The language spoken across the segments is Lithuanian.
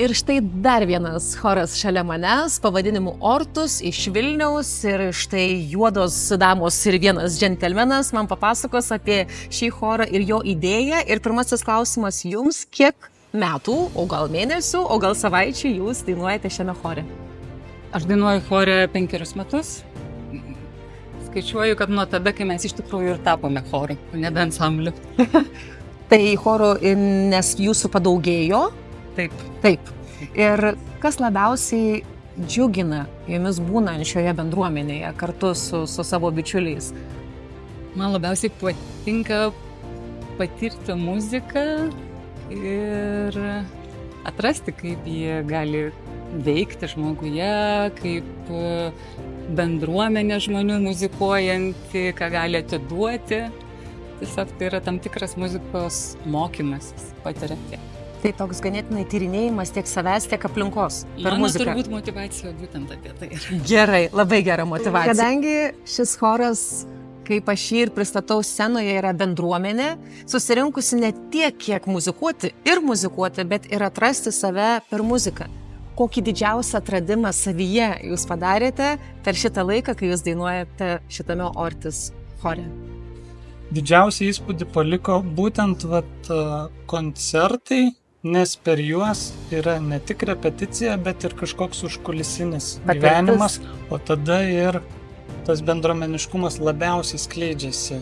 Ir štai dar vienas choras šalia manęs, pavadinimu Ortus iš Vilniaus, ir štai juodos damos ir vienas džentelmenas man papasakos apie šį chorą ir jo idėją. Ir pirmasis klausimas jums, kiek metų, o gal mėnesių, o gal savaičių jūs dainuojate šiame chore? Aš dainuoju chore 5 metus. Skaičiuoju, kad nuo tada, kai mes iš tikrųjų ir tapome choru, nebe ansambliu. Tai chorų, nes jūsų padaugėjo? Taip. Taip. Ir kas labiausiai džiugina jumis būnant šioje bendruomenėje kartu su savo bičiuliais? Man labiausiai patinka patirti muziką ir atrasti, kaip jie gali veikti žmoguje, kaip bendruomenė žmonių muzikuojanti, ką gali atiduoti. Tiesiog tai yra tam tikras muzikos mokymasis, patirianti. Tai toks ganėtinai tyrinėjimas tiek savęs, tiek aplinkos per muziką. Mano turbūt motyvacija būtent apie tai. Gerai, labai gera motyvacija. Kadangi šis choras, kaip aš jį ir pristatau scenoje, yra bendruomenė, susirinkusi ne tiek, kiek muzikuoti, bet ir atrasti save per muziką. Kokį didžiausią atradimą savyje jūs padarėte per šitą laiką, kai jūs dainuojate šitame Ortus chore? Didžiausią įspūdį paliko būtent koncertai, nes per juos yra ne tik repeticija, bet ir kažkoks užkulisinis gyvenimas, o tada ir tas bendruomeniškumas labiausiai skleidžiasi.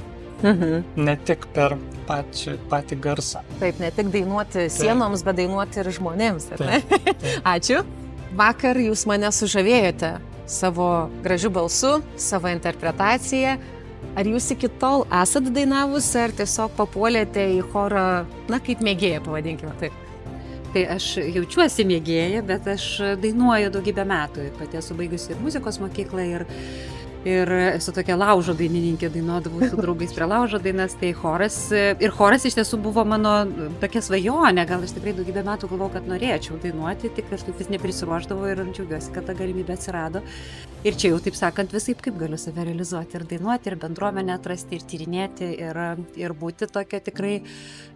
Ne tik per patį garsą. Taip, ne tik dainuoti sienoms, bet dainuoti ir žmonėms. Ačiū. Vakar jūs mane sužavėjote savo gražiu balsu, savo interpretaciją. Ar jūs iki tol esat dainavusi, ar tiesiog papuolėte į chorą, kaip mėgėja, pavadinkime taip? Tai aš jaučiuosi mėgėja, bet aš dainuoju daugybę metų. Pati esu baigusi ir muzikos mokyklą, ir esu tokia laužo dainininkė, dainuodavau su draugais prie laužo dainas, tai choras iš tiesų buvo mano tokia svajonė, gal aš tikrai daugybę metų galvojau, kad norėčiau dainuoti, tik aš taip vis neprisiruošdavau ir džiaugiuosi, kad ta galimybė atsirado. Ir čia jau, taip sakant, visaip kaip galiu save realizuoti ir dainuoti, ir bendruomenę atrasti, ir tyrinėti, ir būti tokia tikrai,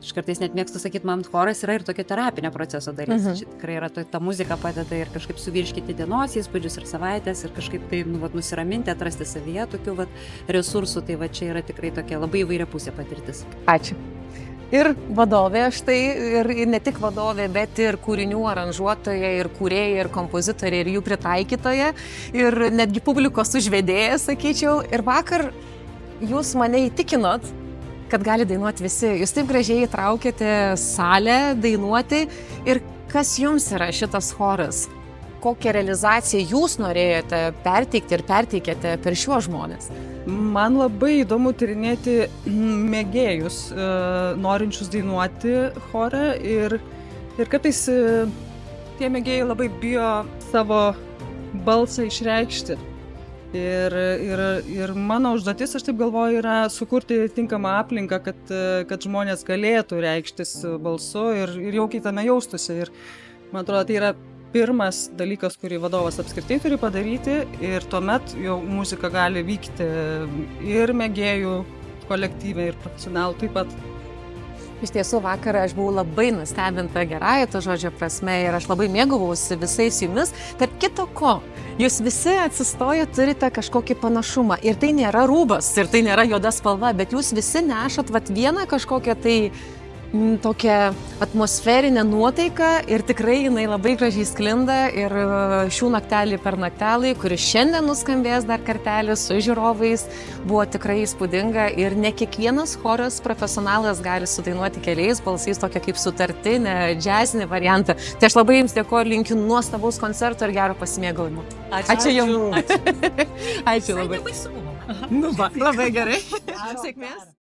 aš kartais net mėgstu sakyti, man choras yra ir tokia terapinė proceso dalis. Čia tikrai yra ta muzika padeda ir kažkaip suvirškyti dienos įspūdžius ir savaitės, ir kažkaip tai nusiraminti, atrasti savyje tokių resursų, tai čia yra tikrai tokia labai įvairiapusė patirtis. Ačiū. Ir vadovė štai, ir ne tik vadovė, bet ir kūrinių aranžuotoja, ir kūrėja, ir kompozitorė, ir jų pritaikytoja, ir netgi publikos užvedėja, sakyčiau. Ir vakar jūs mane įtikinot, kad gali dainuoti visi. Jūs taip gražiai įtraukėte salę dainuoti. Ir kas jums yra šitas choras? Kokią realizaciją jūs norėjote perteikti ir perteikėte per šiuos žmonės? Man labai įdomu tyrinėti mėgėjus, norinčius dainuoti chore, ir kartais tie mėgėjai labai bijo savo balsą išreikšti. Ir mano užduotis, aš taip galvoju, yra sukurti tinkamą aplinką, kad žmonės galėtų reikštis balsu ir jaukiai tame jaustųsi. Ir man atrodo, tai yra pirmas dalykas, kurį vadovas apskritai turi padaryti, ir tuomet jau muzika gali vykti ir mėgėjų kolektyve, ir profesionalų taip pat. Iš tiesų, vakar aš buvau labai nustebinta gerąja to žodžio prasme ir aš labai mėgavausi visais jumis. Tarp kito ko, jūs visi atsistoję turite kažkokį panašumą. Ir tai nėra rūbas, ir tai nėra juoda spalva, bet jūs visi nešat vieną kažkokią tai tokią atmosferinę nuotaiką, ir tikrai jinai labai gražiai sklinda. Ir šių naktelį per naktelį, kuris šiandien nuskambės dar kartelį su žiūrovais, buvo tikrai įspūdinga, ir ne kiekvienas choras profesionalas gali sudainuoti keliais balsais tokia kaip sutartinė, džiazinį variantą. Tai aš labai jums dėkoju, linkiu nuostabaus koncerto ir gero pasimėgavimo. Ačiū jums. Ačiū labai. Labai subuvom. Labai gerai. Sėkmės.